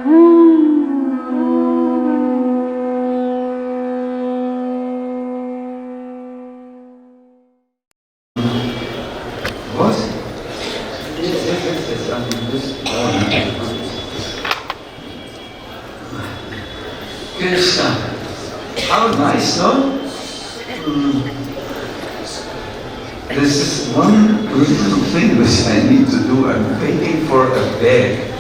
What? Yes, I mean, this Kṛṣṇa. How nice, no? This is one little thing which I need to do. I'm waiting for a bag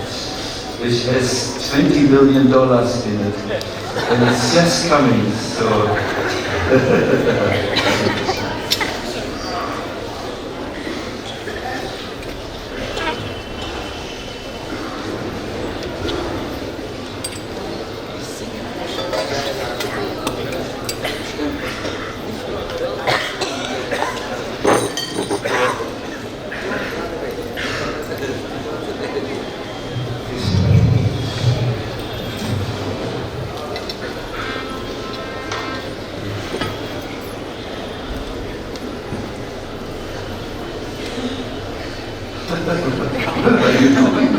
which has $20 million in it. And it's just coming, so... What are you doing?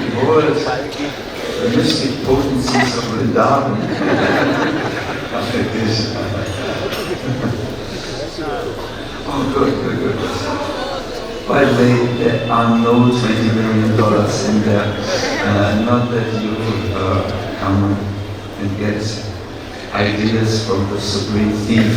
Behold, the mystic potencies of Vrindavan. Like this. Oh, good. By the way, there are no $20 million in there. Not that you come and get ideas from the supreme thief.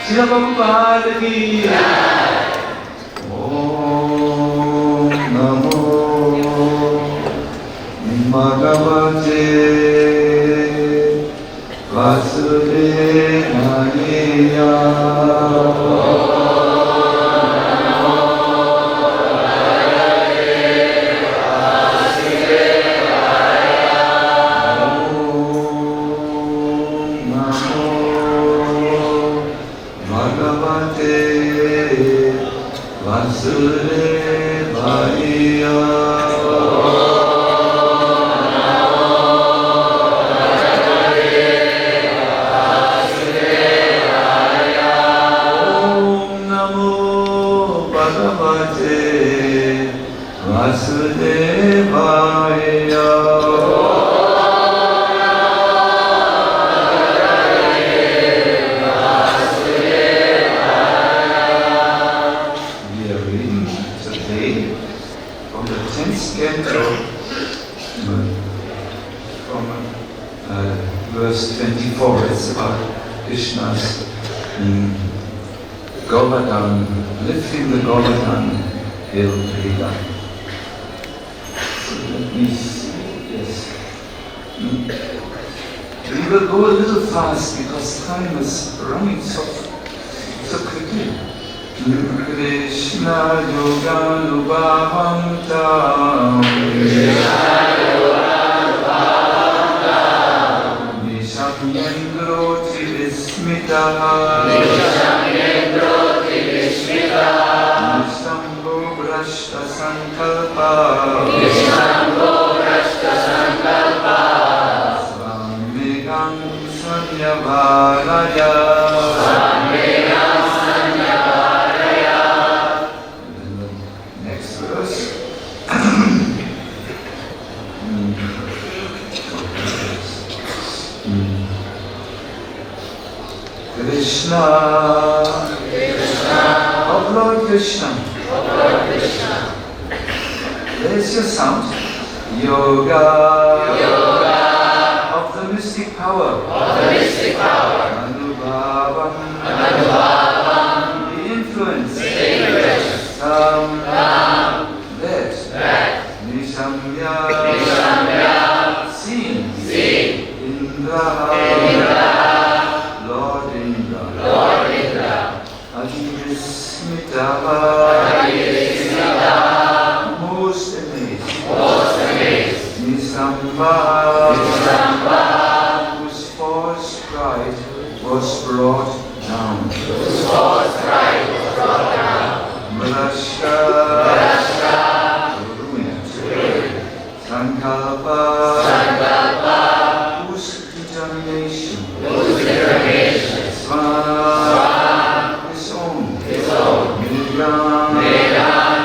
Śrīla Prabhupāda ki Om Namo Bhagavate Vasudevaya. Verse 24, it's about Krishna's Govardhan, lifting the Govardhan hill. So let me see, yes. We will go a little fast because time is running so quickly. Kṛṣṇa-yogānubhāvaṁ niśamyendro ti-vismitaḥ nistambho bhraṣṭa-saṅkalpaḥ svān meghān sannyavārayat. And the next verse. Krishna, of Lord Kṛṣṇa. There's your sound. Yoga, of the mystic power. Anubhāvam, the influence. That. Niśamya, seen. Indra. Lord Indra, ati-vismitaḥ, most amazed, nistambhaḥ, whose false pride was brought down, bhraṣṭa-saṅkalpaḥ, whose determination, svān, his own, meghān,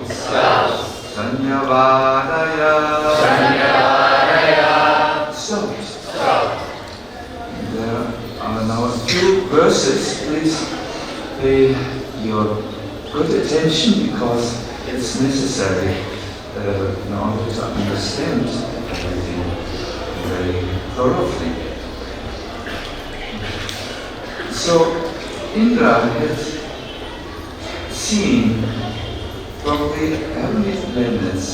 clouds, sannyavārayat, stopped. There are now a few verses. Please pay your good attention because it's necessary in order to understand everything very thoroughly. So Indra had seen from the heavenly planets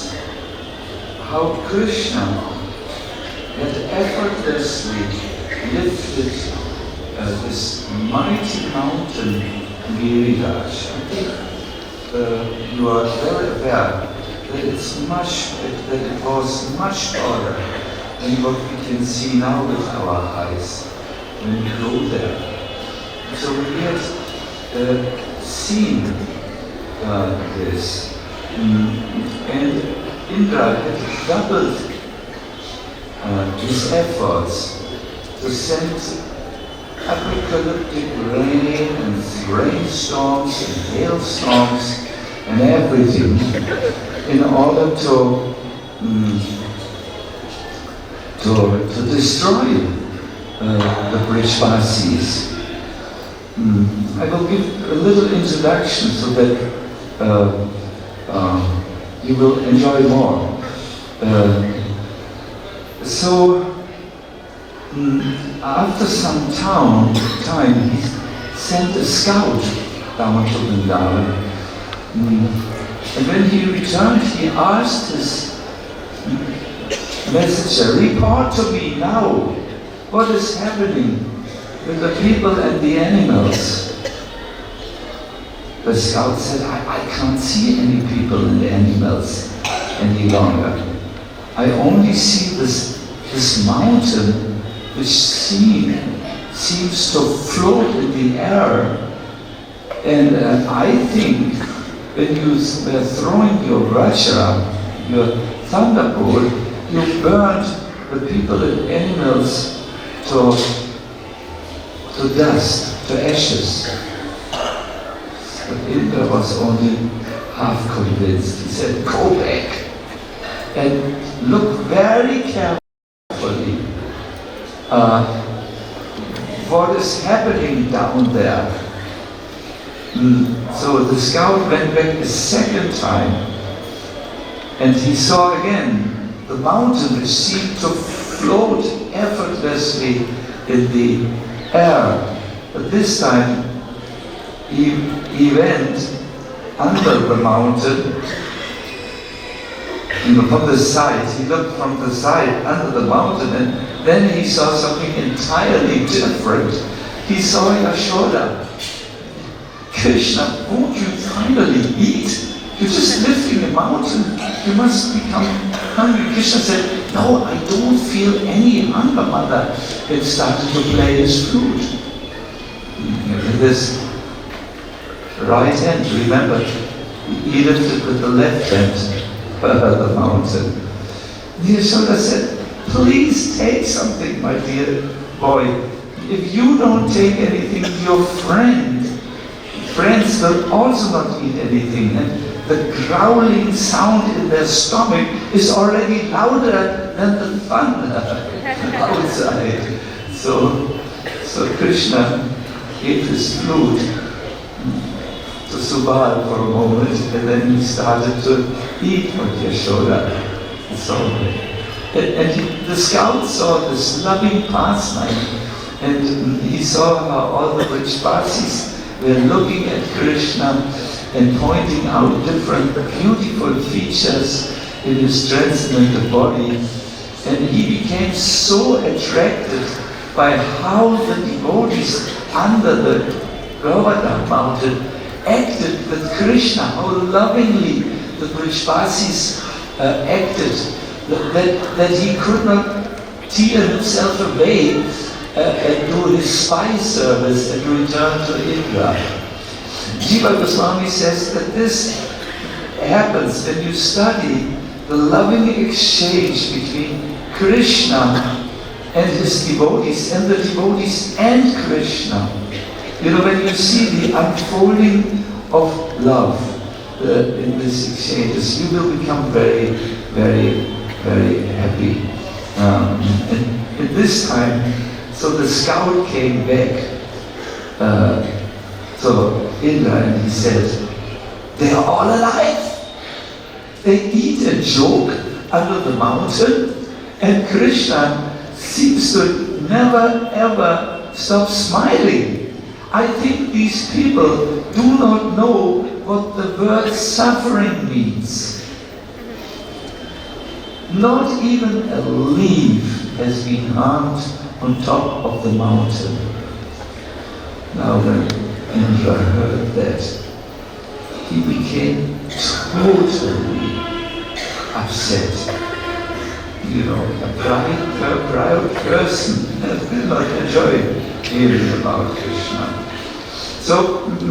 how Krishna had effortlessly lifted this mighty mountain Giriraj. I think you are very aware that it was much taller than what we can see now with our eyes when we go there. So we had seen this, and Indra had doubled his efforts to send apocalyptic rain and rainstorms and hailstorms and everything in order to destroy the Brishvasis. I will give a little introduction so that you will enjoy more. After some time, he sent a scout down to Vrindavan. And when he returned, he asked his messenger, report to me now, what is happening with the people and the animals? The scout said, I can't see any people and animals any longer. I only see this mountain which seems to float in the air. And I think when you were throwing your vajra, your thunderbolt, you burned the people and animals to dust, to ashes. But Indra was only half convinced. He said, go back and look very carefully what is happening down there. So the scout went back a second time and he saw again the mountain which seemed to float effortlessly in the air. But this time he went under the mountain, from the side. He looked from the side under the mountain, and then he saw something entirely different. He saw Yashoda. Krishna, won't you finally eat? You're just lifting a mountain. You must become hungry. Krishna said, no, I don't feel any hunger, mother. And started to play his flute. With his right hand, remember, he lifted with the left hand the mountain. Yashoda said, please take something, my dear boy. If you don't take anything, your friends will also not eat anything. And the growling sound in their stomach is already louder than the thunder outside. So Krishna gave his flute to Subal for a moment, and then he started to eat with Yashoda. The scout saw this loving pastime, and he saw how all the Vrishpasis were looking at Krishna and pointing out different beautiful features in his transcendental body. And he became so attracted by how the devotees under the Govardhan mountain acted with Krishna, how lovingly the Vrishpasis acted, that he could not tear himself away and do his spy service and return to Indra. Jiva Goswami says that this happens when you study the loving exchange between Krishna and his devotees, and the devotees and Krishna. You know, when you see the unfolding of love in these exchanges, you will become very, very, very happy. And this time, so the scout came back to Indra and he said, they are all alive. They eat and joke under the mountain, and Krishna seems to never ever stop smiling. I think these people do not know what the word suffering means. Not even a leaf has been harmed on top of the mountain. Now when Indra heard that, he became totally upset. You know, a proud person will not enjoy hearing about Krishna. So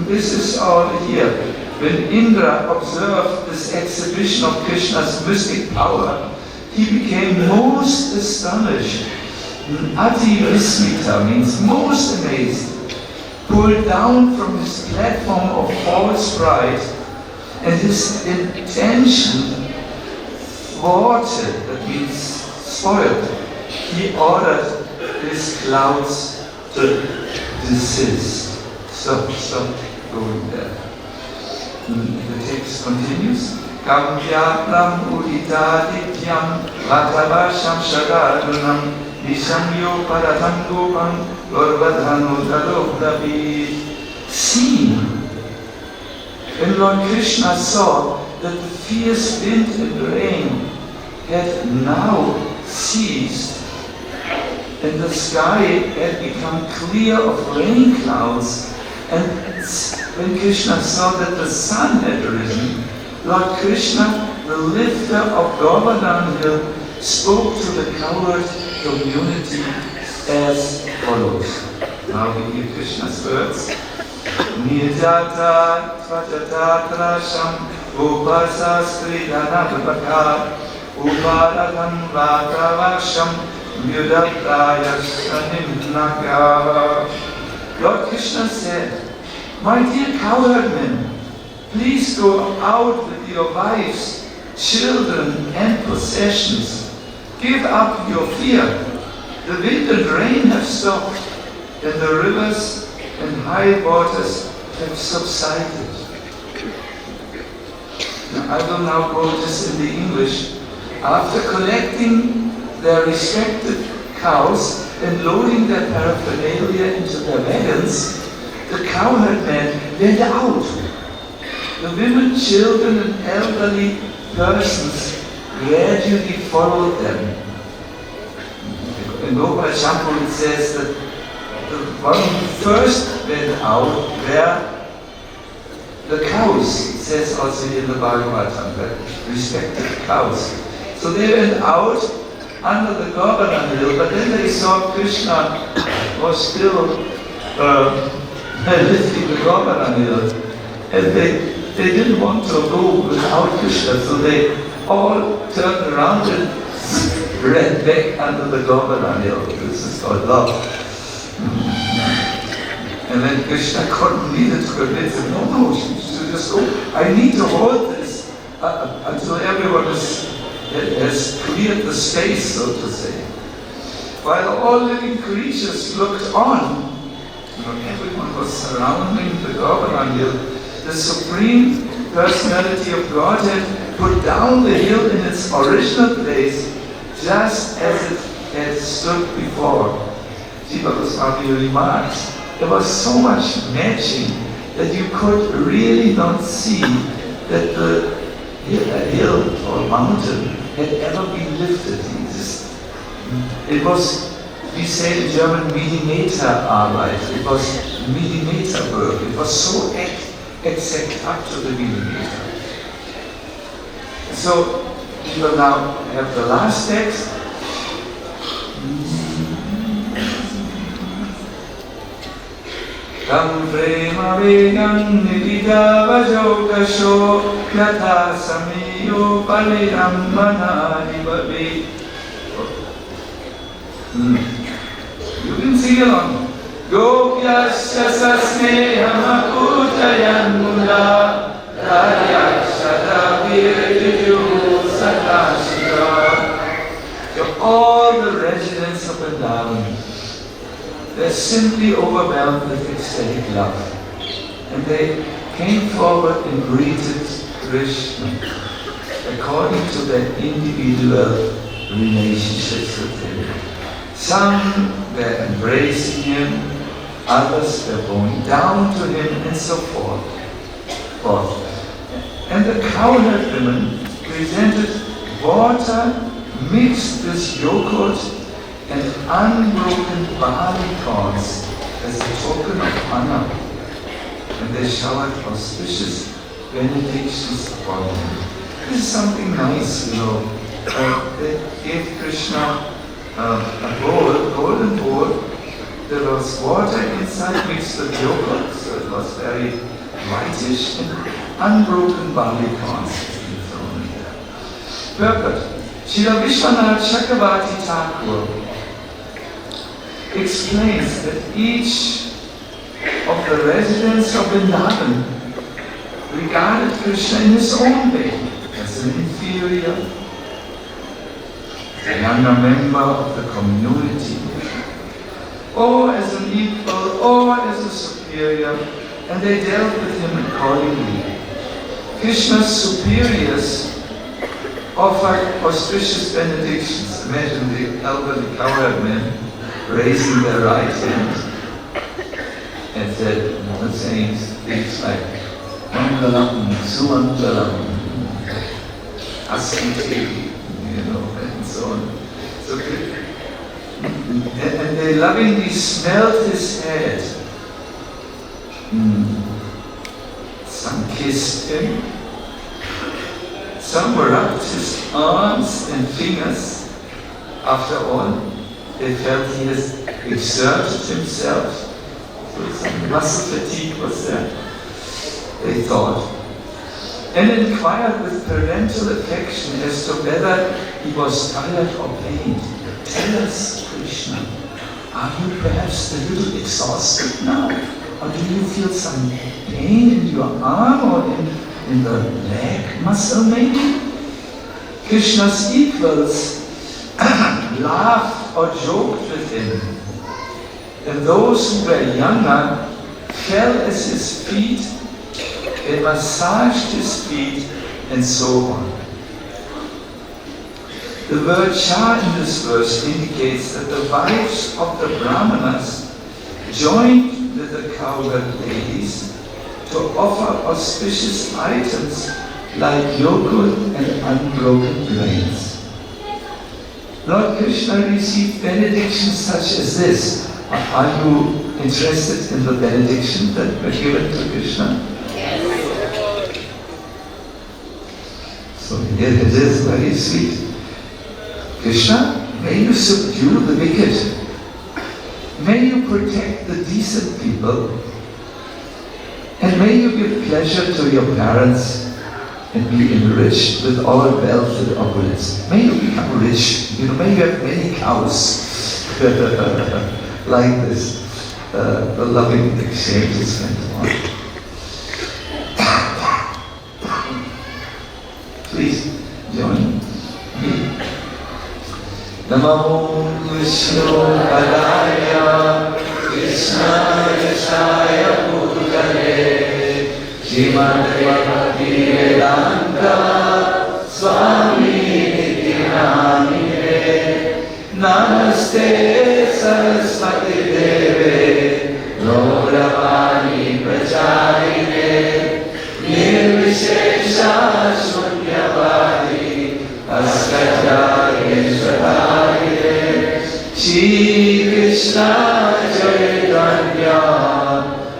this is all here. When Indra observed this exhibition of Krishna's mystic power, he became most astonished. Ati-vismitaḥ means most amazed. Pulled down from his platform of false pride, and his intention thwarted, that means spoiled. He ordered his clouds to desist. Stop going there. The text continues. Kamyatlam uditadityam vatavasham shadadunam niśamyo paratangopam lorvadhanu dhalovdavi scene. When Lord Kṛṣṇa saw that the fierce wind and rain had now ceased, and the sky had become clear of rain clouds, and when Kṛṣṇa saw that the sun had risen, Lord Kṛṣṇa, the lifter of Govardhan Hill, spoke to the cowherd community as follows. Now we hear Krishna's words. Nijata tvajata trasham upasastridhanabhaka uparatam vatavasham vyudattaya sanimnaga. Lord Kṛṣṇa said, my dear cowherdmen, please go out with your wives, children and possessions. Give up your fear. The wind and rain have stopped, and the rivers and high waters have subsided. Now, I will now quote this in the English. After collecting their respective cows and loading their paraphernalia into their wagons, the cowherd men went out. The women, children and elderly persons gradually followed them. In Gopal Shampoo it says that the one who first went out were the cows. It says also in the Bhagavad-Gita, the respective cows. So they went out under the Govardhan Hill, but then they saw Kṛṣṇa was still lifting the Govardhan Hill, and they didn't want to go without Kṛṣṇa, so they all turned around and ran back under the Govardhan Hill. This is called love. And then Kṛṣṇa couldn't needed to convince him, no, you should just go. I need to hold this until everyone has cleared the space, so to say. While all living creatures looked on, everyone was surrounding the Govardhan Hill, the Supreme Personality of Godhead put down the hill in its original place, just as it had stood before. Jiva Goswami remarks, there was so much matching that you could really not see that the hill or mountain had ever been lifted. It was, we say in German, Millimeterarbeit. It was millimeter work. It was so exact up to the millimeter. So we will now have the last text. Tam prema vegan nivida vajokasho yatha samiyo palirambana nivavi. You can sing along. Gopyasya sasnehamakujayan mula Raryakshata virjuju sakashika. To all the residents of Vrindavan, they're simply overwhelmed with ecstatic love. And they came forward and greeted Kṛṣṇa according to their individual relationships with him. Some were embracing him, others were bowing down to him, and so forth. And the cowherd women presented water mixed with yogurt and unbroken barley corns as a token of honor, and they showered auspicious benedictions upon him. This is something nice, you know. They gave Kṛṣṇa a bowl, golden bowl. There was water inside mixed with yogurt, so it was very whitish, and unbroken barley corns thrown in there. Purport. Srila Vishwanath Chakravarti Thakur explains that each of the residents of Vrindavan regarded Kṛṣṇa in his own way as an inferior, a younger member of the community, or as an equal, or as a superior, and they dealt with him accordingly. Krishna's superiors offered auspicious benedictions. Imagine the elderly cowherd men raising their right hand and said saying things like Mangalam, Sumangalam, Asmiti, and so on. So, and they lovingly smelled his head. Some kissed him. Some rubbed his arms and fingers. After all, they felt he has exerted himself. So some muscle fatigue was there, they thought. And inquired with parental affection as to whether he was tired or pained. Tell us, Krishna, are you perhaps a little exhausted now? Or do you feel some pain in your arm or in the leg muscle maybe? Krishna's equals laughed or joked with him. And those who were younger fell at his feet, they massaged his feet, and so on. The word Cha in this verse indicates that the wives of the Brahmanas joined with the cowherd ladies to offer auspicious items like yogurt and unbroken grains. Lord Krishna received benedictions such as this. Are you interested in the benediction that were given to Krishna? Yes. So here it is, very sweet. Krishna, may you subdue the wicked. May you protect the decent people. And may you give pleasure to your parents and be enriched with all wealth and opulence. May you become rich. May you have many cows. Like this. The loving exchanges went on. Please join me. Namo Vishnu Padaya Krishna Yashaya Bhutale Srimad Bhakti-Vedanta Swami Nityanamine Namaste Saraswati Deve Gauravani Pracharine Nirvishesha Shunyavadi Askacharya Swadharine Shri Krishna Chaitanya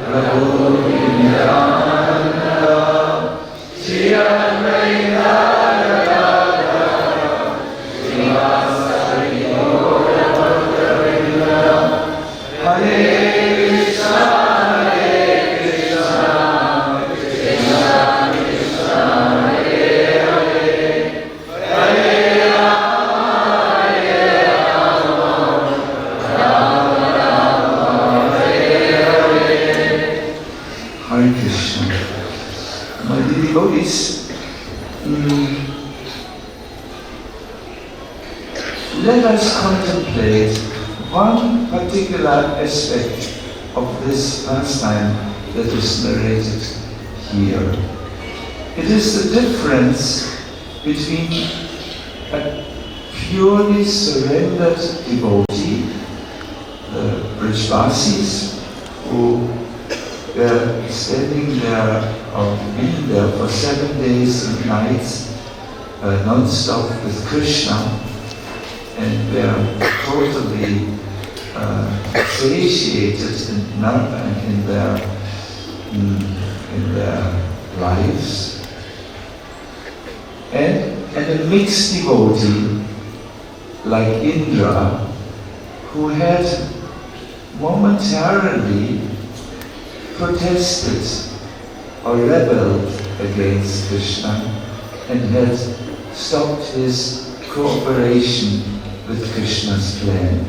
Prabhu Nityananda Shri Advaita let us contemplate one particular aspect of this pastime that is narrated here. It is the difference between a purely surrendered devotee, the Brajvasis, who were standing there or being there for 7 days and nights non-stop with Krishna, and were totally satiated in their lives, and a mixed devotee like Indra, who had momentarily protested or rebelled against Krishna and had stopped his cooperation with Krishna's plan.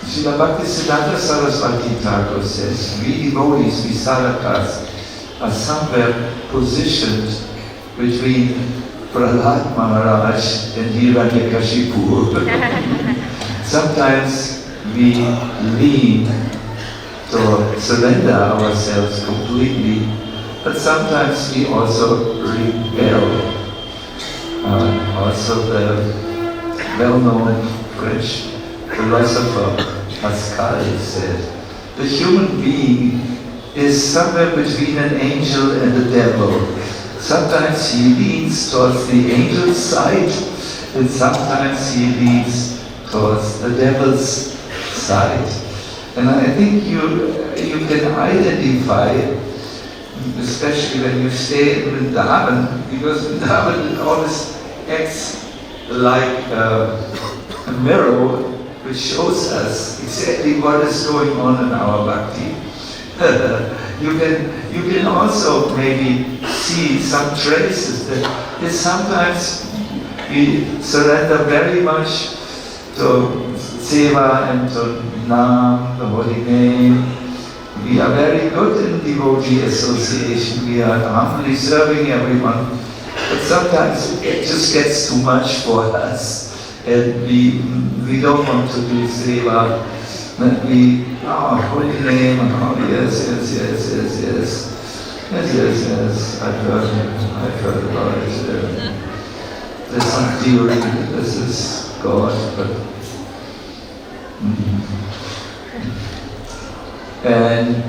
Srila Bhaktisiddhanta Saraswati Thakur says, we devotees, we sadhakas, are somewhere positioned between Prahlad Maharaj and Hiranyakashipu. Sometimes we lean to surrender ourselves completely, but sometimes we also rebel. Also the well-known French philosopher Pascal said, the human being is somewhere between an angel and a devil. Sometimes he leans towards the angel's side, and sometimes he leans towards the devil's side. And I think you can identify, especially when you stay in Vrindavan, because Vrindavan always acts like a mirror which shows us exactly what is going on in our bhakti. You can also maybe see some traces that sometimes we surrender very much to seva and to nam, the holy name. We are very good in devotee association. We are humbly serving everyone. But sometimes it just gets too much for us. And we don't want to do seva. Holy name, yes, I've heard about it. There's some theory that this is God, but and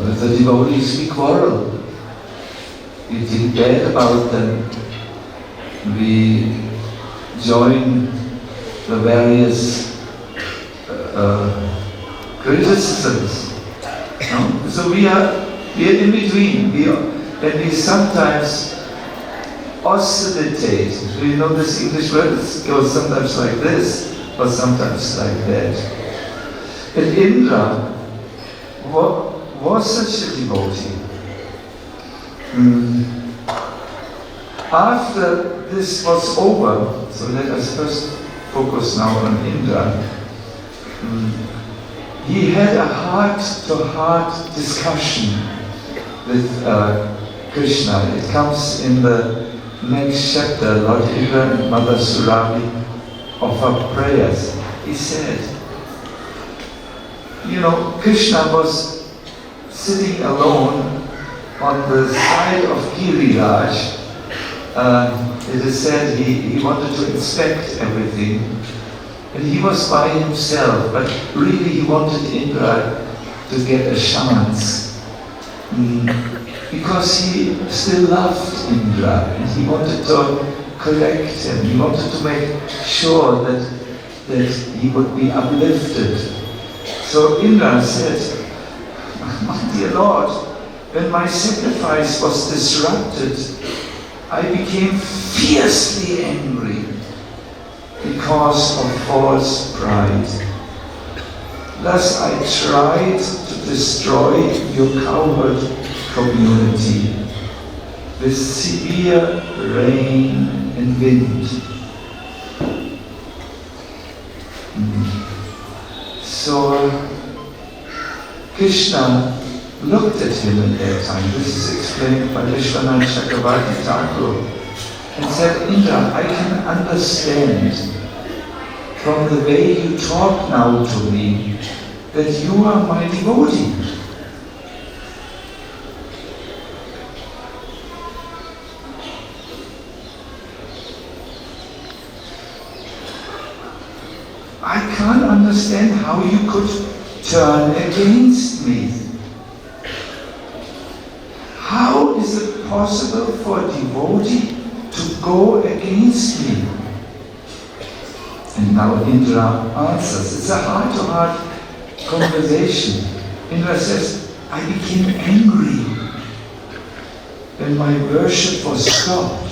with the devotees we quarrel. We think bad about them. We join the various criticisms. No? So we are in between. And we sometimes oscillate. You know this English word goes sometimes like this or sometimes like that. And Indra was such a devotee. After this was over, so let us first focus now on Indra. He had a heart-to-heart discussion with Krishna. It comes in the next chapter. Lord Indra and Mother Surabhi offer prayers. He said, Krishna was sitting alone on the side of Giriraj. It is said he wanted to inspect everything. And he was by himself, but really he wanted Indra to get a chance. Because he still loved Indra, and he wanted to correct him. He wanted to make sure that he would be uplifted. So Indra said, my dear Lord, when my sacrifice was disrupted, I became fiercely angry because of false pride. Thus I tried to destroy your cowherd community with severe rain and wind. So Krishna looked at him at that time. This is explained by Vishwanath Chakravarti Thakur, and said, Indra, I can understand from the way you talk now to me that you are my devotee. I can't understand how you could turn against me. How is it possible for a devotee to go against me? And now Indra answers. It's a heart-to-heart conversation. Indra says, I became angry when my worship was stopped.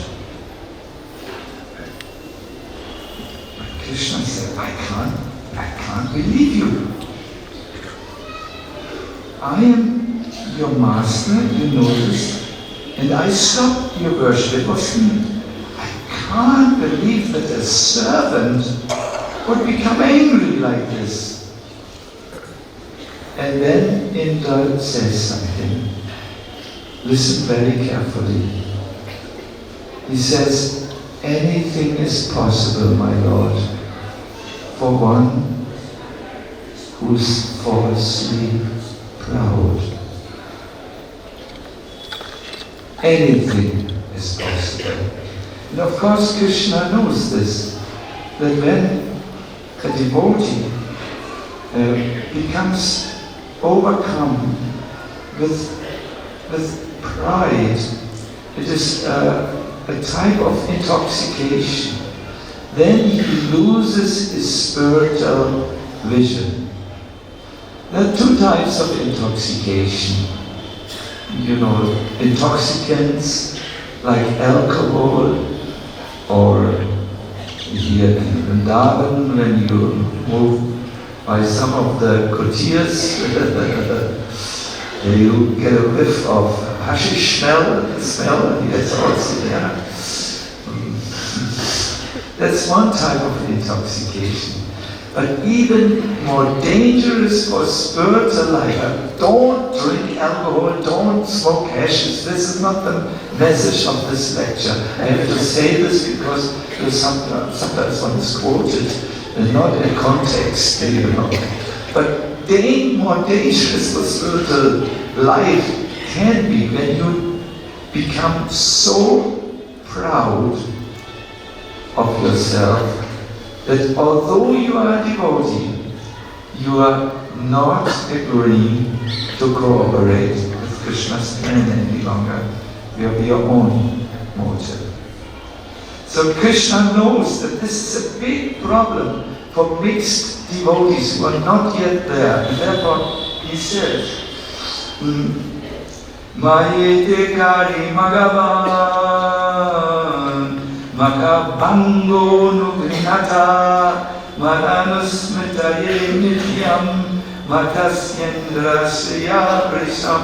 But Krishna said, I can't believe you. I am your master, you know this, and I stopped your worship. It was me. I can't believe that a servant would become angry like this. And then Indra says something. Listen very carefully. He says, anything is possible, my Lord, for one who's falsely proud. Anything is possible. And of course Krishna knows this, that when a devotee becomes overcome with pride, it is a type of intoxication. Then he loses his spiritual vision. There are two types of intoxication. You know, intoxicants like alcohol, or here in Vrindavan, when you move by some of the courtiers, you get a whiff of hashish smell, yes, also, yeah. That's one type of intoxication. But even more dangerous for spiritual life, don't drink alcohol, don't smoke hashish. This is not the message of this lecture. I have to say this because sometimes one is quoted and not in context, you know. But more dangerous for spiritual life can be when you become so proud of yourself that although you are a devotee, you are not agreeing to cooperate with Krishna's plan any longer. You have your own motive. So Krishna knows that this is a big problem for mixed devotees who are not yet there. And therefore he says, Mayete kari magavan Makabango nugrinata Madanusmitaye nityam Matasyendra sriyabrisam.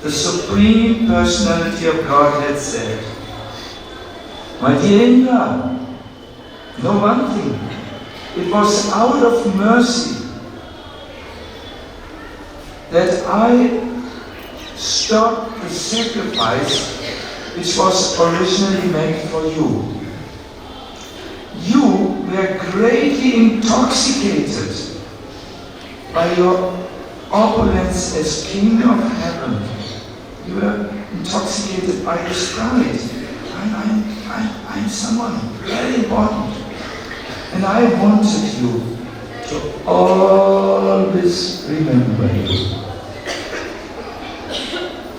The Supreme Personality of Godhead said, my dear Indra, know one thing, it was out of mercy that I stopped the sacrifice which was originally meant for you. You were greatly intoxicated by your opulence as King of Heaven. You were intoxicated by this pride. I'm someone very important. And I wanted you to always remember you.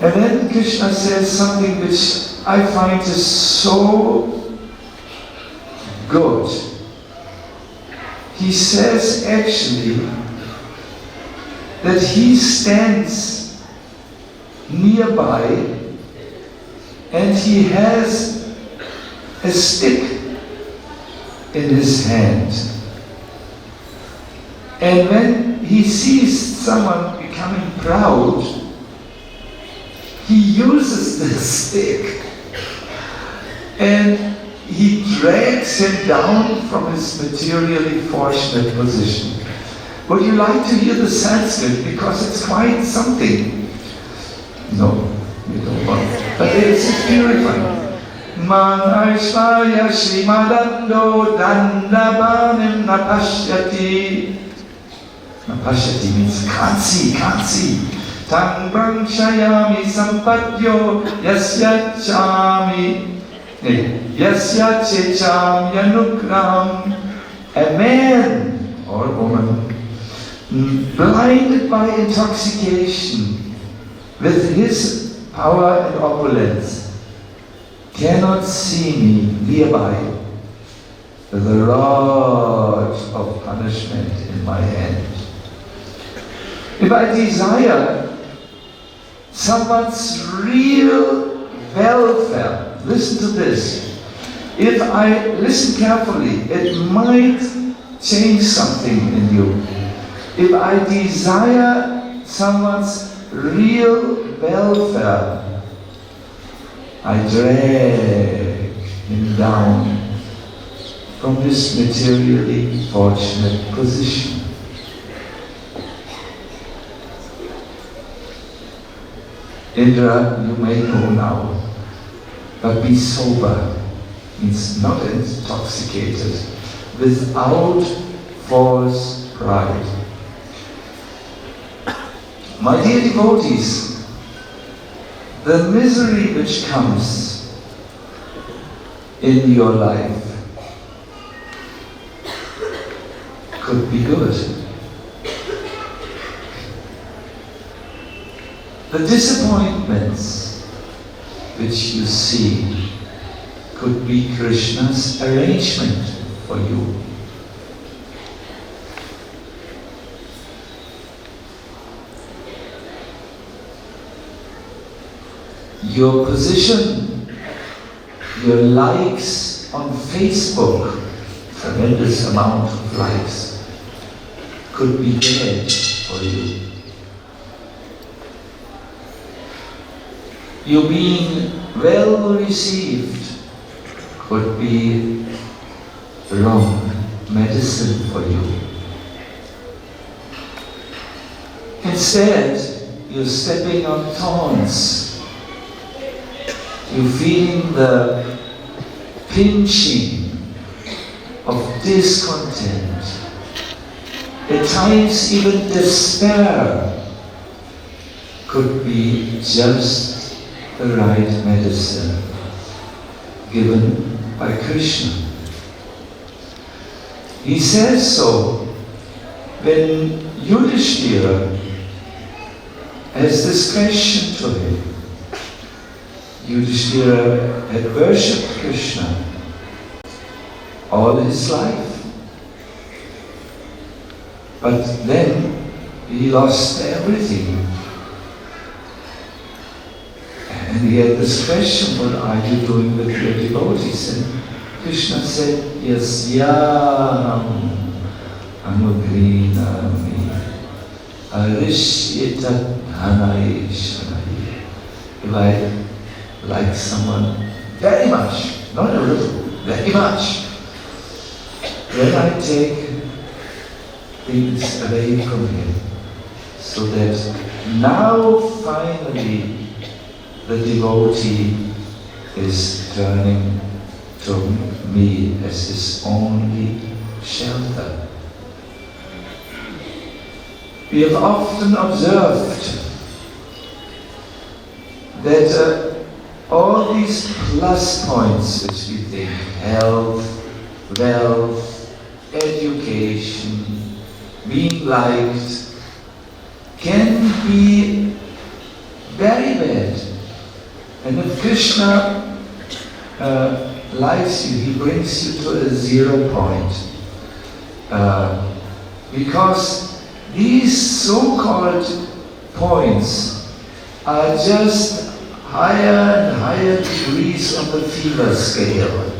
And then Krishna says something which I find is so good. He says actually that he stands nearby and he has a stick in his hand. And when he sees someone becoming proud, he uses the stick and he drags him down from his materially fortunate position. Would you like to hear the Sanskrit? Because it's quite something. No, you don't want. But it's purifying. Man aishvaya shrimadando dandabanim napashyati. Napashyati means can't see. Tang brangshayami sampadyo yasya chami yasya checham yanugram. A man or woman blinded by intoxication with his power and opulence cannot see me nearby with a rod of punishment in my hand. If I desire someone's real welfare, listen to this. If I listen carefully, it might change something in you. If I desire someone's real welfare, I drag him down from this materially fortunate position. Indra, you may know now, but be sober, means not intoxicated, without false pride. My dear devotees, the misery which comes in your life could be good. The disappointments which you see could be Krishna's arrangement for you. Your position, your likes on Facebook, tremendous amount of likes, could be bad for you. You being well received could be wrong medicine for you. Instead, you're stepping on thorns. You're feeling the pinching of discontent. At times even despair could be just the right medicine given by Krishna. He says so when Yudhishthira has this question to him. Yudhishthira had worshipped Krishna all his life. But then he lost everything. And he had this question, what are you doing with your devotees? And Krishna said, Yasyam anubhāvam arishyata dhanayeshvarayi. If I like someone very much, not a little, very much, then I take things away from him, so that now finally the devotee is turning to me as his only shelter. We have often observed that all these plus points which we think, health, wealth, education, being liked, can be very bad. And if Krishna likes you, he brings you to a 0 point. Because these so-called points are just higher and higher degrees on the fever scale.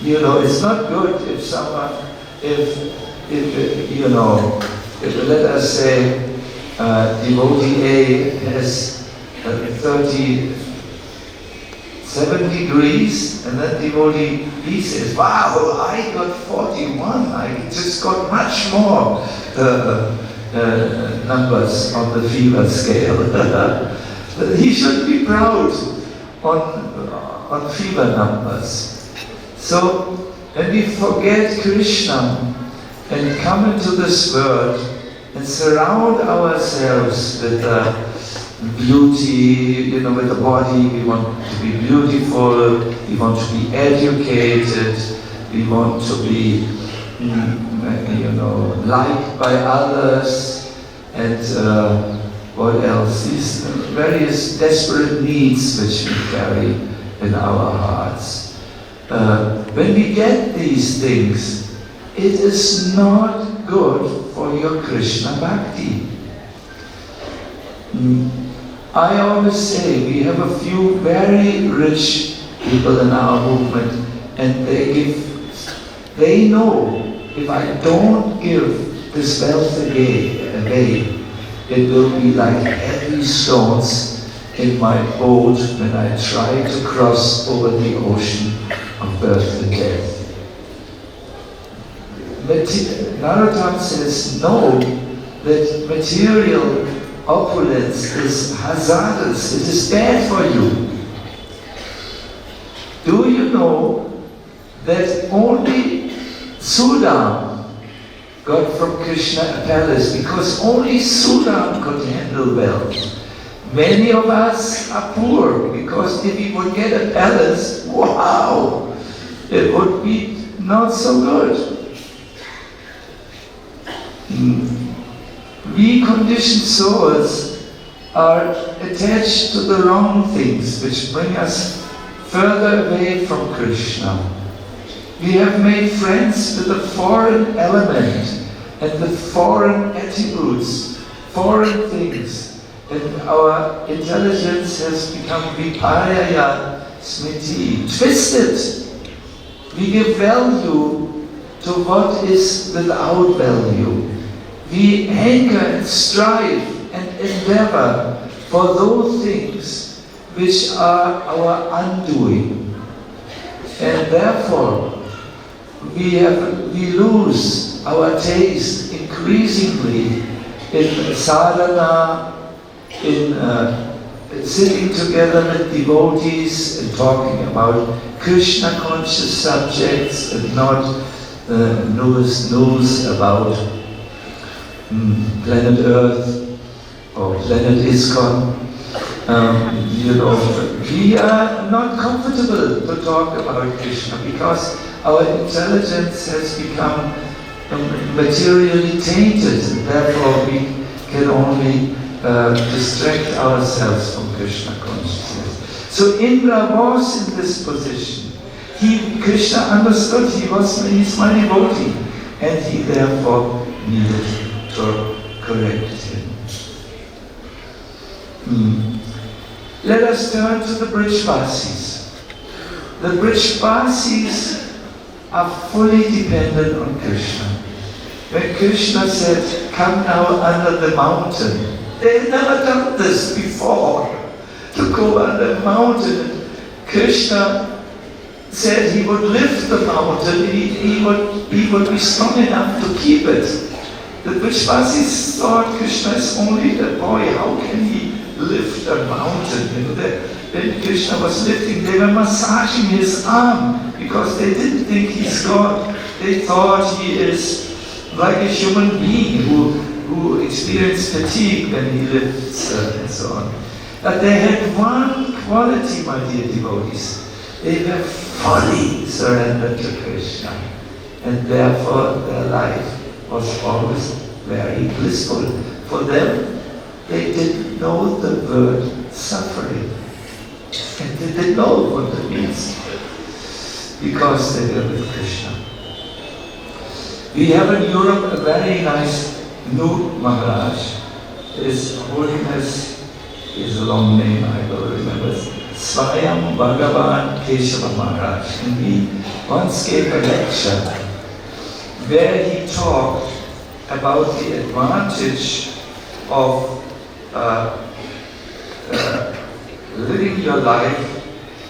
You know, it's not good if someone, if let us say devotee A has 37 degrees, and then devotee B says, wow, I got 41, I just got much more numbers on the fever scale. He should be proud on fever numbers. So when we forget Krishna and come into this world and surround ourselves with beauty, with the body, we want to be beautiful, we want to be educated, we want to be, liked by others, and what else? These various desperate needs which we carry in our hearts. When we get these things, it is not good for your Krishna bhakti. I always say we have a few very rich people in our movement, and they know if I don't give this wealth away, it will be like heavy stones in my boat when I try to cross over the ocean of birth and death. Narottam says no, that material opulence is hazardous, it is bad for you. Do you know that only Sudam got from Krishna a palace because only Sudam could handle wealth? Many of us are poor because if we would get a palace, wow, it would be not so good. we conditioned souls are attached to the wrong things which bring us further away from Krishna. We have made friends with the foreign element and with foreign attributes, foreign things, and our intelligence has become viparya smriti, twisted. We give value to what is without value. We hanker and strive and endeavor for those things which are our undoing. And therefore, we lose our taste increasingly in sadhana, in sitting together with devotees and talking about Krishna conscious subjects and not news about planet Earth or planet ISKCON. We are not comfortable to talk about Krishna because our intelligence has become materially tainted, and therefore we can only distract ourselves from Krishna consciousness. So Indra was in this position. Krishna understood he's my devotee, and he therefore needed to correct him. Let us turn to the Brijvasis. The Brijvasis are fully dependent on Krishna. When Krishna said, "Come now under the mountain," they had never done this before, to go under the mountain. Krishna said he would lift the mountain, he would be strong enough to keep it. The Brijvasis thought Krishna is only a boy, how can he lift a mountain? When Krishna was lifting, they were massaging his arm because they didn't think he's God. They thought he is like a human being who experienced fatigue when he lifts and so on. But they had one quality, my dear devotees. They were fully surrendered to Krishna, and therefore their life was always very blissful. For them, they didn't know the word suffering, and they didn't know what it means because they were with Krishna. We have in Europe a very nice new Maharaj. His Holiness is a long name, I don't remember. Svān Bhagavan Keshava Maharaj. And he once gave a lecture where he talked about the advantage of living your life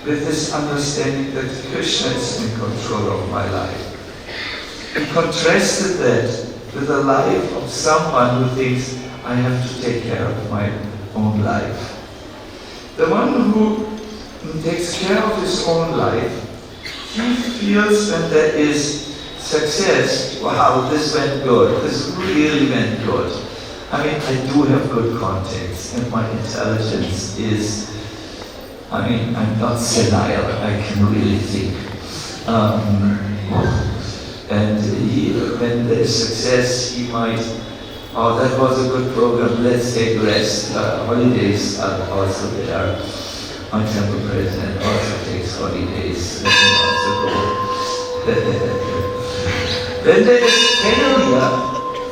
with this understanding that Krishna is in control of my life. He contrasted that with the life of someone who thinks, I have to take care of my own life. The one who takes care of his own life, he feels when there is success, wow, this went good, this really went good. I mean, I do have good contacts, and my intelligence is, I'm not senile, I can really think. And when there is success, he might, oh, that was a good program, let's take rest. Holidays are also there. My temple president also takes holidays, let me also go. When there is failure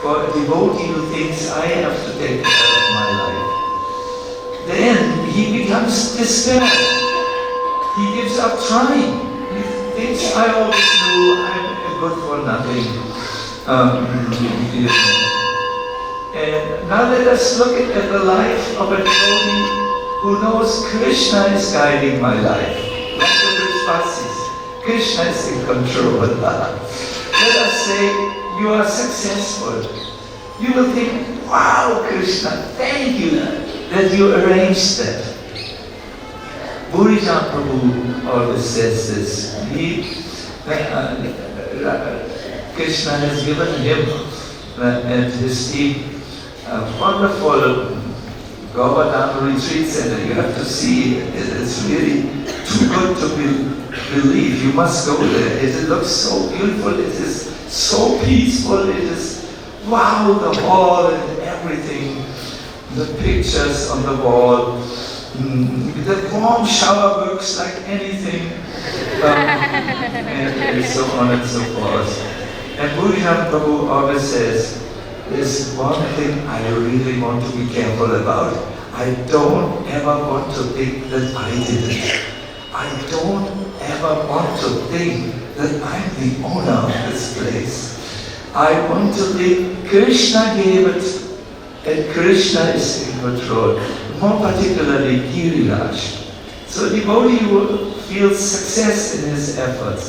for a devotee who thinks, I have to take care of my life, then he becomes despaired. He gives up trying. He thinks, I always knew I'm good for nothing. And now let us look at the life of a devotee who knows Krishna is guiding my life. Like the Brijvasis, Krishna is in control. Let us say you are successful. You will think, wow, Krishna, thank you that you arranged that. Bhurijan Prabhu always says this. Krishna has given him and his team a wonderful Govardhan retreat center. You have to see it. It's really too good to believe. You must go there. It looks so beautiful. It is so peaceful. It is wow, the hall and everything, the pictures on the wall, the warm shower works like anything, and so on and so forth. And Bhujam Prabhu always says, there's one thing I really want to be careful about. I don't ever want to think that I did it. I don't ever want to think that I'm the owner of this place. I want to think Krishna gave it, and Krishna is in control. More particularly Giriraj. So a devotee who feels success in his efforts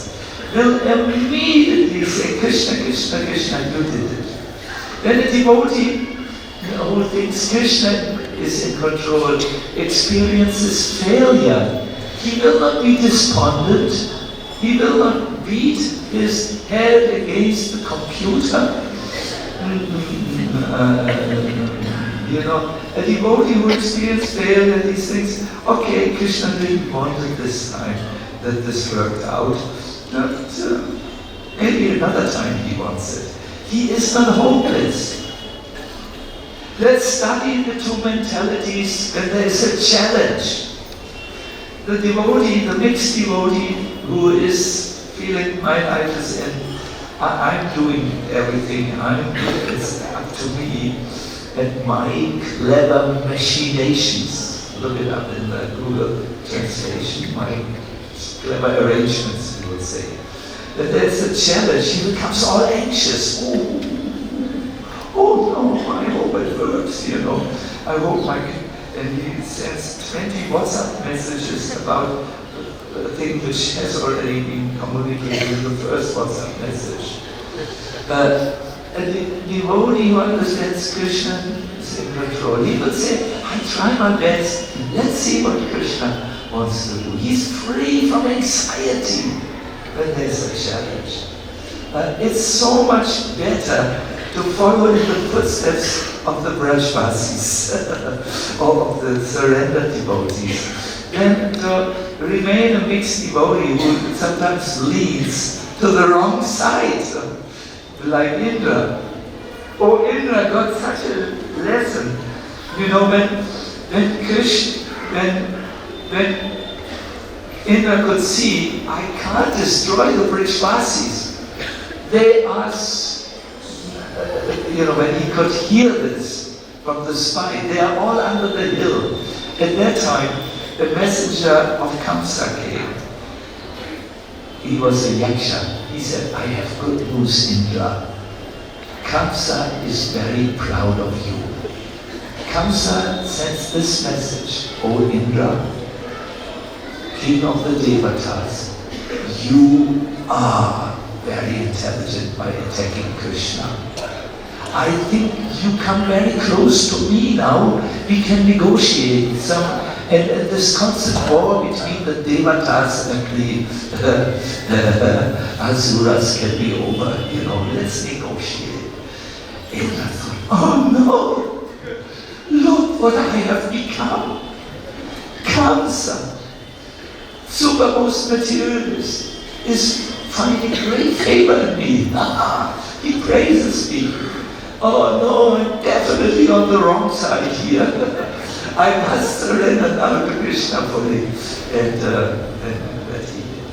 will immediately say, Krishna, Krishna, Krishna, you did it. Then a devotee who thinks Krishna is in control experiences failure. He will not be despondent. He will not beat his head against the computer. A devotee who experiences failure, these things, okay, Krishna didn't want it this time that this worked out. But maybe another time he wants it. He is not hopeless. Let's study the two mentalities when there is a challenge. The devotee, the mixed devotee who is feeling my life is in, I'm doing everything, it's up to me and my clever machinations. Look it up in the Google translation, my clever arrangements, you would say. That there's a challenge, he becomes all anxious. Oh no, I hope it works, I hope and he sends 20 WhatsApp messages about a thing which has already been communicated in the first WhatsApp message. And the devotee who understands Krishna is in control. He would say, I try my best, let's see what Krishna wants to do. He's free from anxiety when there's a challenge. It's so much better to follow in the footsteps of the Brajvasis or of the surrender devotees than to remain a mixed devotee who sometimes leads to the wrong side, like Indra. Oh, Indra got such a lesson. When Indra could see, I can't destroy the Brajvasis. They are, when he could hear this from the sky, they are all under the hill. At that time, the messenger of Kamsa came. He was a yaksha. He said, I have good news, Indra. Kamsa is very proud of you. Kamsa sends this message, O Indra, king of the Devatas, you are very intelligent by attacking Krishna. I think you come very close to me now. We can negotiate and this constant war between the Devatas and the Asuras can be over. Let's negotiate. Indra thought, oh no, look what I have become. Kamsa, supermost materialist, is finding great favor in me. He praises me. Oh no, I'm definitely on the wrong side here. I must surrender now to Krishna fully. And that he did.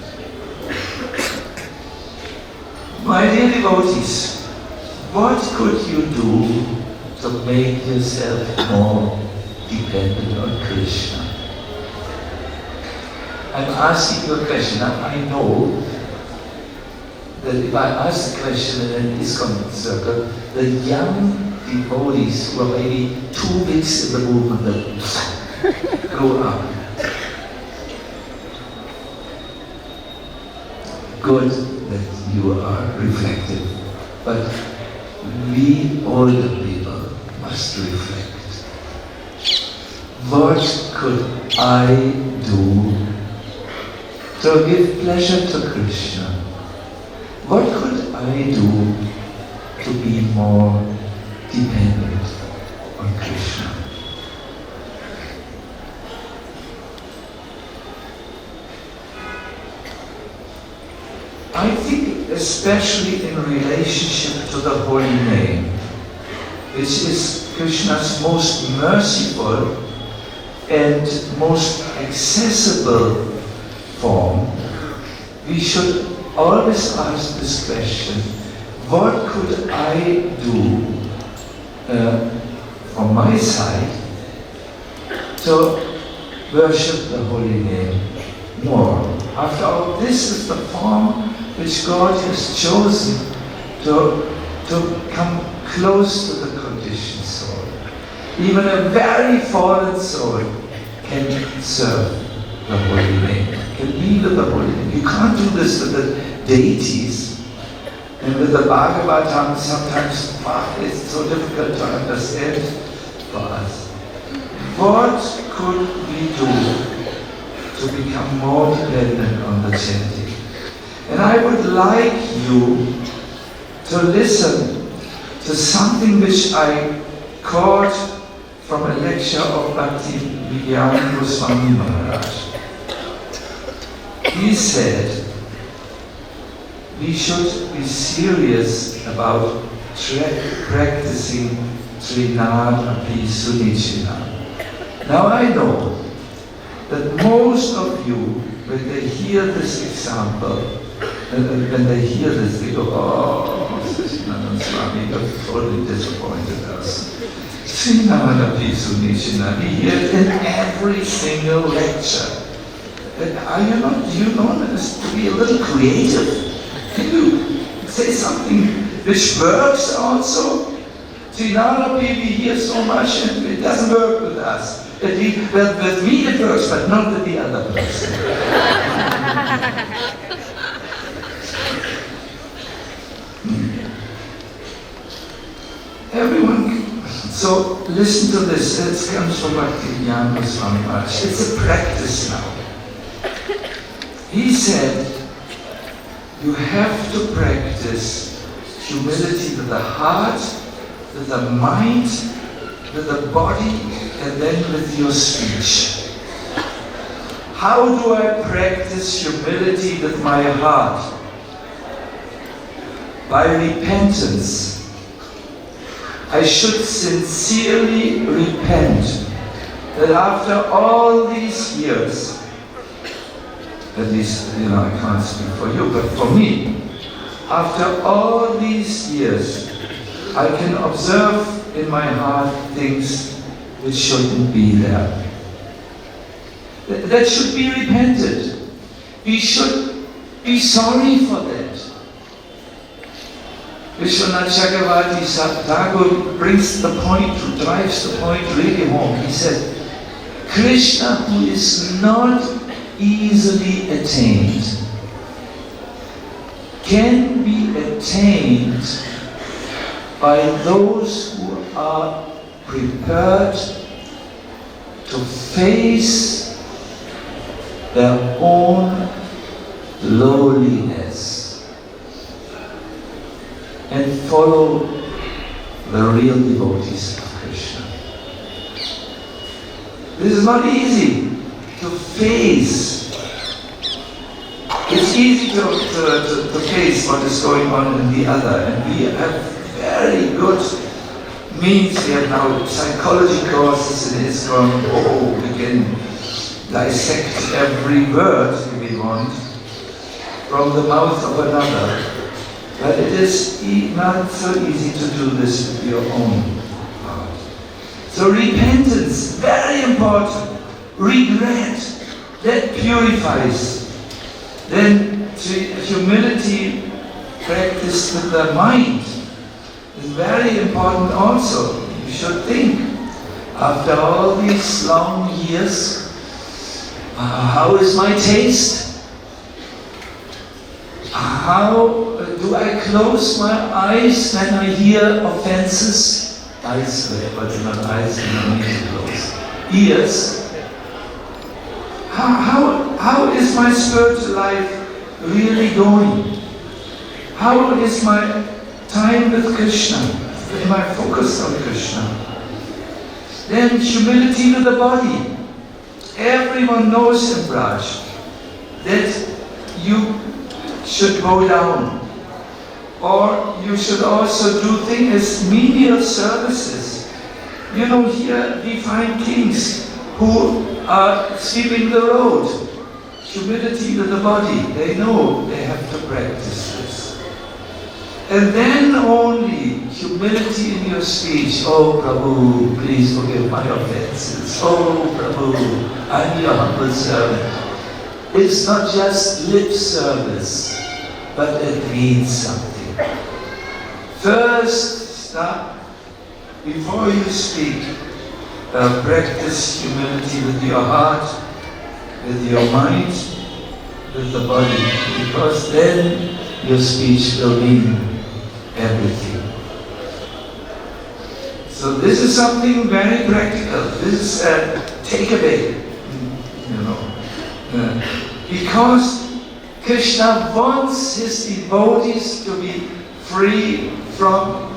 My dear devotees, what could you do to make yourself more dependent on Krishna? I'm asking you a question. Now, I know that if I ask the question in an ISKCON circle, the young devotees who are maybe 2 weeks in the movement that grow up. Good that you are reflective, but we older people must reflect. What could I do to give pleasure to Krishna? What could I do to be more dependent on Krishna? I think especially in relationship to the holy name, which is Krishna's most merciful and most accessible form, we should always ask this question: what could I do from my side to worship the holy name more? After all, this is the form which God has chosen to come close to the conditioned soul. Even a very fallen soul can serve the holy name, can be with the holy name. You can't do this with the deities. And with the Bhagavad-Gita, sometimes it's so difficult to understand for us. What could we do to become more dependent on the chanting? And I would like you to listen to something which I caught from a lecture of bhakti-yoga. He said, we should be serious about practicing ti-vismitaḥ. Now I know that most of you, when they hear this example, when they hear this, they go, oh, Sacinandana Swami, you've totally disappointed us. Ti-vismitaḥ, we hear it in every single lecture. Are you not, do you know this to be a little creative? Can you say something which works also? Ti-vismitaḥ, we hear so much and it doesn't work with us. With me it works, but not with the other person. Everyone, so listen to this. It comes from Bhakti-yoga. It's a practice now. He said, you have to practice humility with the heart, with the mind, with the body, and then with your speech. How do I practice humility with my heart? By repentance. I should sincerely repent that after all these years, at least, I can't speak for you, but for me, after all these years, I can observe in my heart things which shouldn't be there. That should be repented. We should be sorry for that. Vishwanath Chakravarti Thakur brings the point, drives the point really home. He said, Krishna, who is not easily attained, can be attained by those who are prepared to face their own lowliness and follow the real devotees of Krishna. This is not easy to face. It's easy to face what is going on in the other, and we have very good means. We have now psychology courses in ISKCON. Oh, we can dissect every word if we want from the mouth of another. But it is not so easy to do this with your own heart. So repentance, very important. Regret, that purifies. Then humility practiced with the mind is very important also. You should think, after all these long years, how is my taste? How do I close my eyes when I hear offenses? Eyes, but not eyes, you don't need to close. Ears. How is my spiritual life really going? How is my time with Krishna? Am I focused on Krishna? Then humility with the body. Everyone knows in Braj that you should bow down. Or you should also do things as menial services. You know, here we find kings who are sweeping the road. Humility with the body. They know they have to practice this. And then only humility in your speech. Oh Prabhu, please forgive my offenses. Oh Prabhu, I'm your humble servant. It's not just lip service, but it means something. First, stop. Before you speak, practice humility with your heart, with your mind, with the body, because then your speech will mean everything. So this is something very practical. This is a takeaway, because Krishna wants his devotees to be free from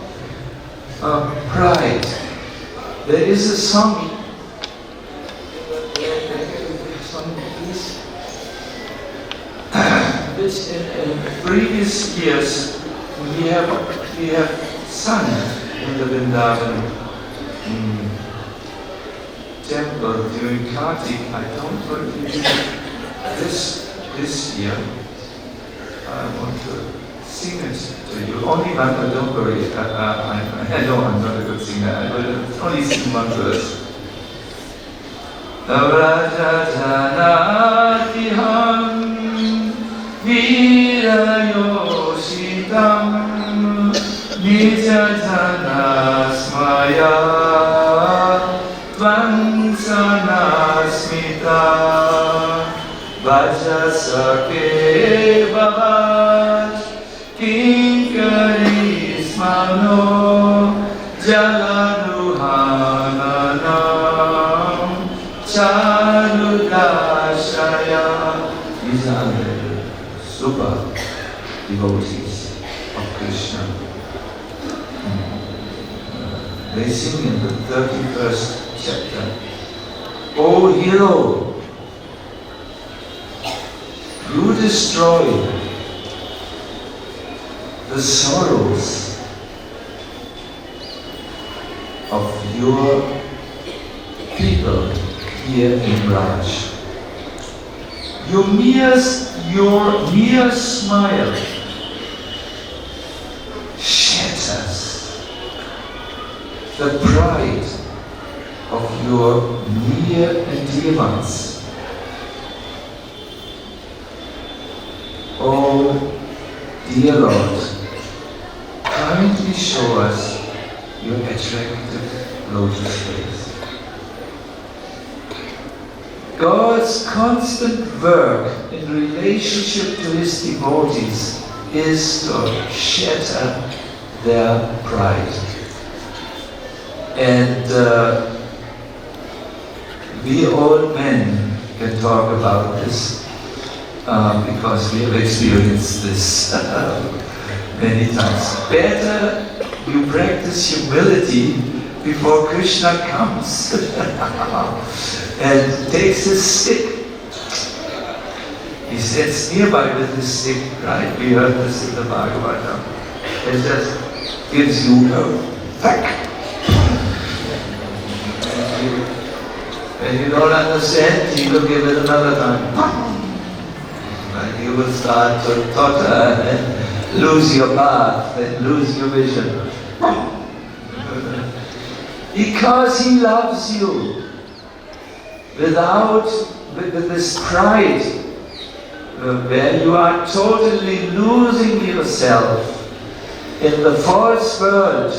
pride. There is a song, which in previous years we have sung in the Vrindavan temple during Kartik. I don't know if you this year. I want to sing it to you. Only one, but don't worry. I know I'm not a good singer. I will only sing one verse. Vajasake babat kinkari smano jalanuhananam charudashaya. These are the super devotees of Krishna. They sing in the 31st chapter, O hero, you destroy the sorrows of your people here in Raj. Your mere smile shatters the pride of your near endearments. Oh, dear Lord, kindly show us your attractive lotus face. God's constant work in relationship to his devotees is to shatter their pride. And we old men can talk about this because we have experienced this many times. Better you practice humility before Krishna comes and takes his stick. He sits nearby with his stick, right? We heard this in the Bhagavad-Gita. It just gives you a whack. When you don't understand, he will give it another time. And you will start to totter and lose your path and lose your vision. Because he loves you. With this pride, where you are totally losing yourself in the false world,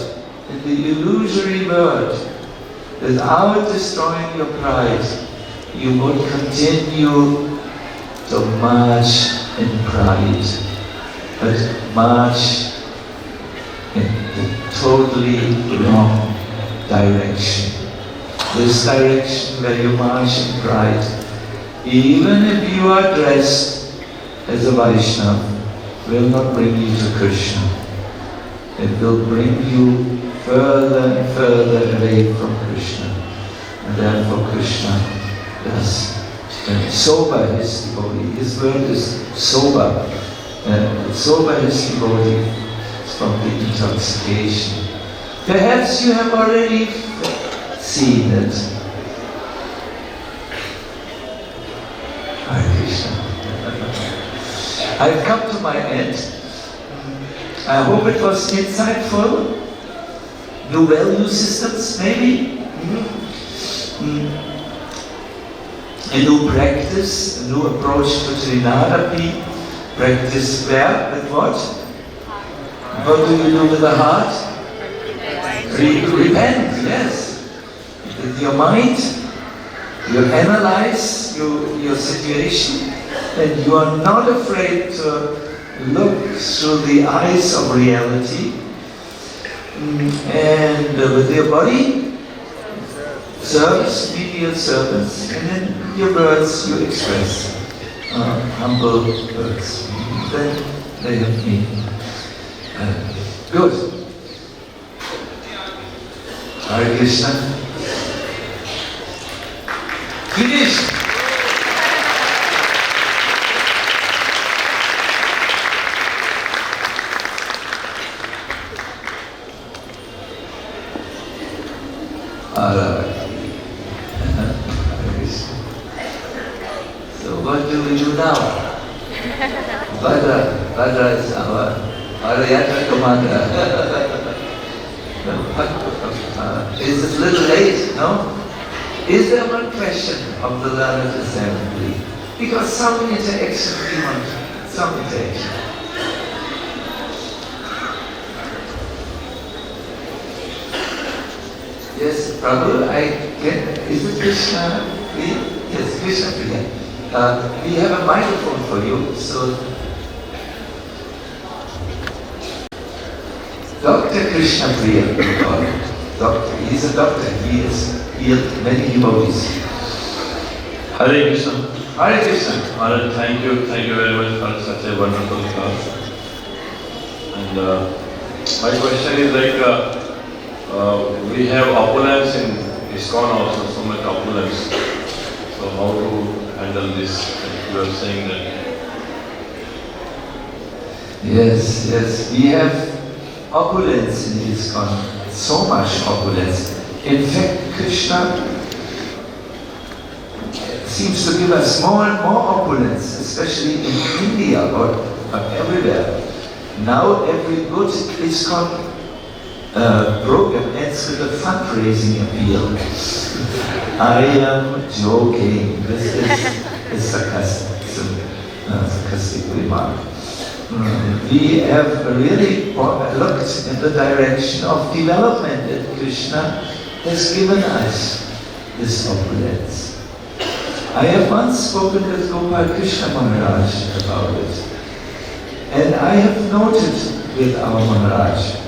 in the illusory world, without destroying your pride, you would continue to march in pride, but march in the totally wrong direction. This direction where you march in pride, even if you are dressed as a Vaishnava, will not bring you to Krishna. It will bring you further and further away from Krishna. And therefore Krishna does sober his devotee. His word is sober. Sober his devotee. from the intoxication. Perhaps you have already seen it. Hare Krishna. I've come to my end. I hope it was insightful. New value systems, maybe? A new practice, a new approach to Trinadapi. Practice where? With what? What do you do with the heart? Repent, yes. With your mind, you analyze your situation, and you are not afraid to look through the eyes of reality. And with your body, service, medial service, and then your words you express, humble words. Then they have meaning. Good. Hare Krishna. Finish. So what do we do now? Bhadra is our Varayata commander. It's a little late, no? Is there one question of the learned assembly? Because some interaction we want, some interaction. Yes, Prabhu, is it Krishna? Yes, Krishna Priya. We have a microphone for you, so Dr. Krishna Priya, we call him. Doctor, he's a doctor, he has healed many devotees. Hare Krishna. Hare Krishna. Maharaj, thank you very much for such a wonderful class. And my question is like, we have opulence in ISKCON also, so much opulence. So how to handle this? You are saying that. Yes, we have opulence in ISKCON, so much opulence. In fact, Krishna seems to give us more and more opulence, especially in India or everywhere. Now every good ISKCON program ends with a fundraising appeal. I am joking. This is a sarcastic remark. We have really looked in the direction of development, and Krishna has given us this opulence. I have once spoken with Gopal Krishna Maharaj about it, and I have noted with our Maharaj,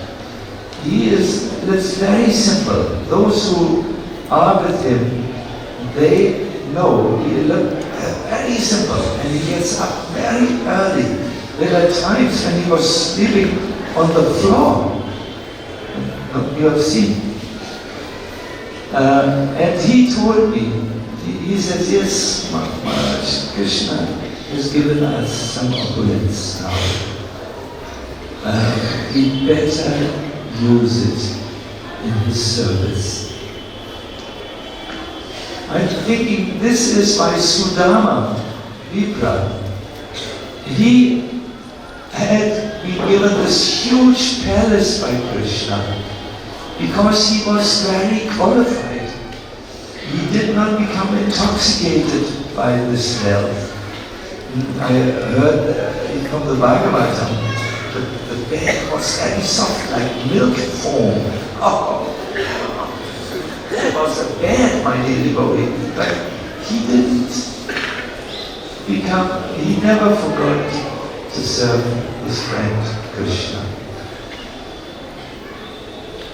it's very simple. Those who are with him, they know he looks very simple, and he gets up very early. There are times when he was sleeping on the floor. You have seen. And he told me, he said, yes, Maharaj, Krishna has given us some opulence now. We better use it in his service. I'm thinking this is why Sudama, Vipra, he had been given this huge palace by Krishna because he was very qualified. He did not become intoxicated by this wealth. I heard from the Bhagavad-Gita, the bed was very soft, like milk foam. Oh, that was a bed, my dear devotee. But he never forgot to serve his friend Krishna.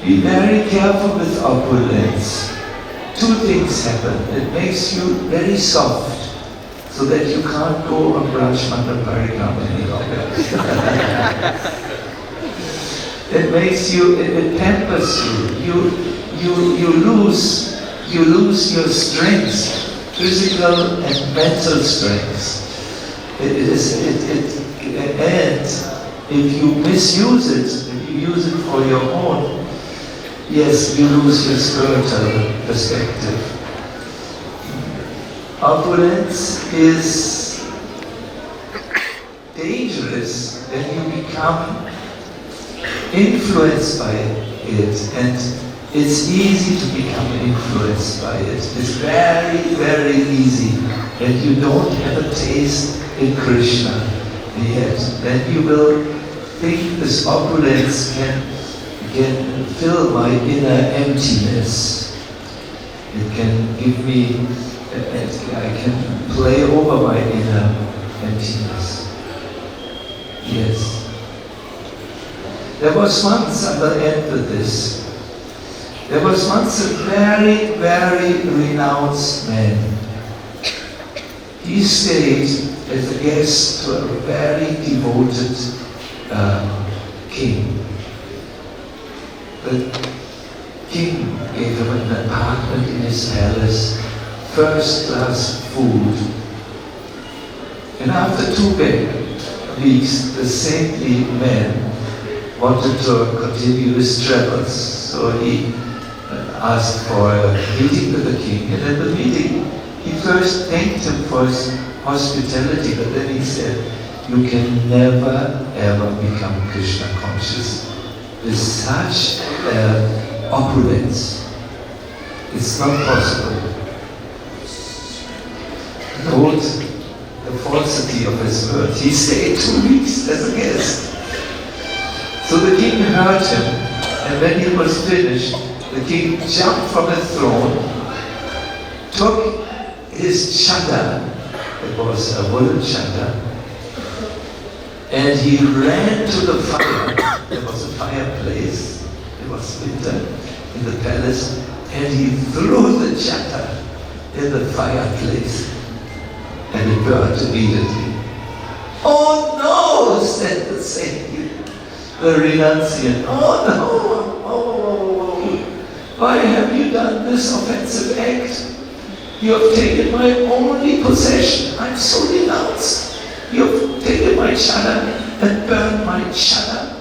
Be very careful with opulence. Two things happen. It makes you very soft, so that you can't go on bhraṣṭa-saṅkalpaḥ any longer. It makes you, it pampers you. You lose your strengths, physical and mental strengths. And if you misuse it, if you use it for your own, yes, you lose your spiritual perspective. Opulence is dangerous when you become influenced by it, and it's easy to become influenced by it. It's very, very easy, and you don't have a taste in Krishna yet. Then you will think this opulence can fill my inner emptiness. It can give me, I can play over my inner emptiness. Yes. There was once, and I'll end with this, there was once a very, very renounced man. He stayed as a guest to a very devoted king. The king gave him an apartment in his palace, first-class food. And after 2 weeks, the saintly man wanted to continue his travels. So he asked for a meeting with the king, and at the meeting, he first thanked him for his hospitality, but then he said, you can never ever become Krishna conscious with such opulence. It's not possible. Note the falsity of his words. He stayed 2 weeks as a guest. So the king heard him, and when he was finished, the king jumped from his throne, took his chadar, it was a wooden chadar, and he ran to the fire. There was a fireplace, it was winter in the palace, and he threw the chadar in the fireplace, and it burned immediately. Oh no, said the saint, the renunciant. Oh no, why have you done this offensive act? You have taken my only possession. I'm so renounced. You have taken my chadar and burned my chadar.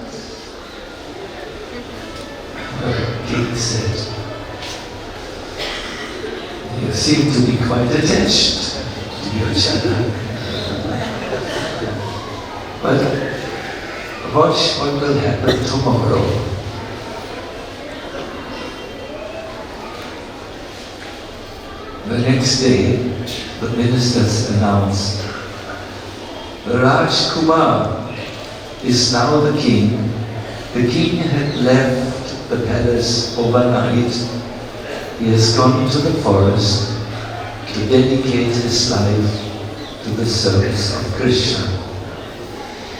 The king said, you seem to be quite attached to your chadar. But watch what will happen tomorrow. The next day, the ministers announced, the Rajkumar is now the king. The king had left the palace overnight. He has gone to the forest to dedicate his life to the service of Krishna.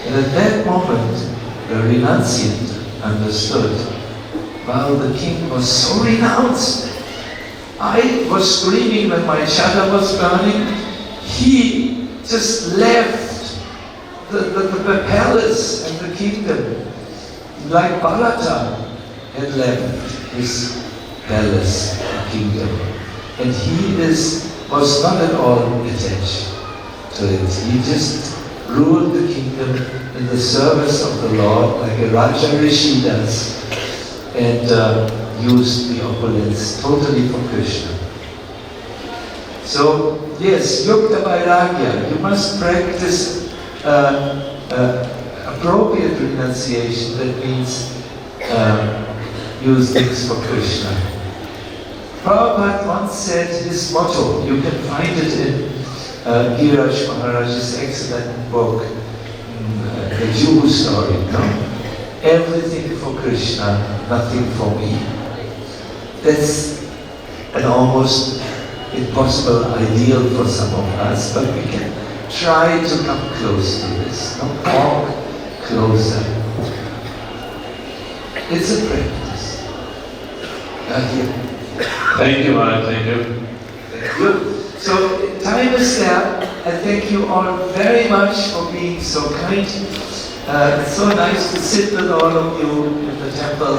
And at that moment, the renunciant understood, while the king was so renounced, I was screaming when my chadar was burning. He just left the palace and the kingdom, like Bharata had left his palace and kingdom. And he was not at all attached to it. He just ruled the kingdom in the service of the Lord, like a Raja Rishi does, and used the opulence totally for Krishna. So, yes, Yukta Vairagya, you must practice appropriate renunciation. That means use things for Krishna. Prabhupada once said his motto, you can find it in Giraj Maharaj's excellent book, The Jew Story, no? Everything for Krishna, nothing for me. That's an almost impossible ideal for some of us, but we can try to come close to this. No? Walk closer. It's a practice. Thank you, Maharaj. Thank you. Thank you. So, time is there. I thank you all very much for being so kind. It's so nice to sit with all of you in the temple.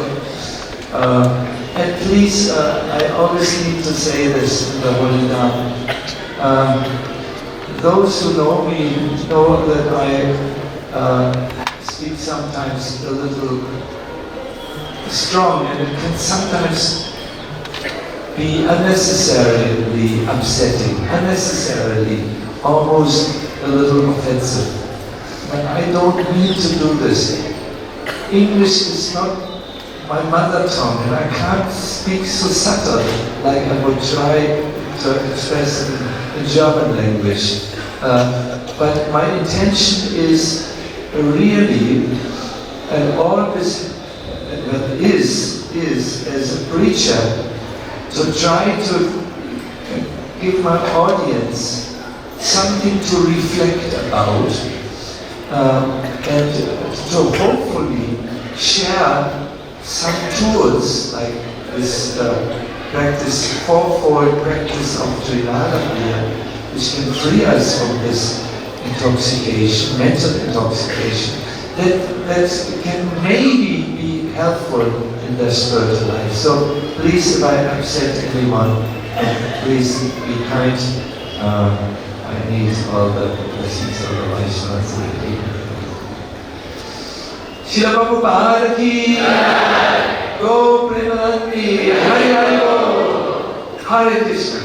And please, I always need to say this in the Holy Name. Those who know me know that I speak sometimes a little strong, and it can sometimes be unnecessarily upsetting, unnecessarily almost a little offensive. But I don't need to do this. English is not my mother tongue, and I can't speak so subtle like I would try to express in German language. But my intention is really, and all this is as a preacher, to try to give my audience something to reflect about, and to hopefully share some tools like this practice, fourfold practice of Trinadana, which can free us from this intoxication, mental intoxication, that can maybe be helpful in their spiritual life. So please, if I upset anyone, please be kind. I need all the blessings of the Vaishnavas. Srila Prabhupada ki Go Premanandi Hari Hari Bo Hare Krishna.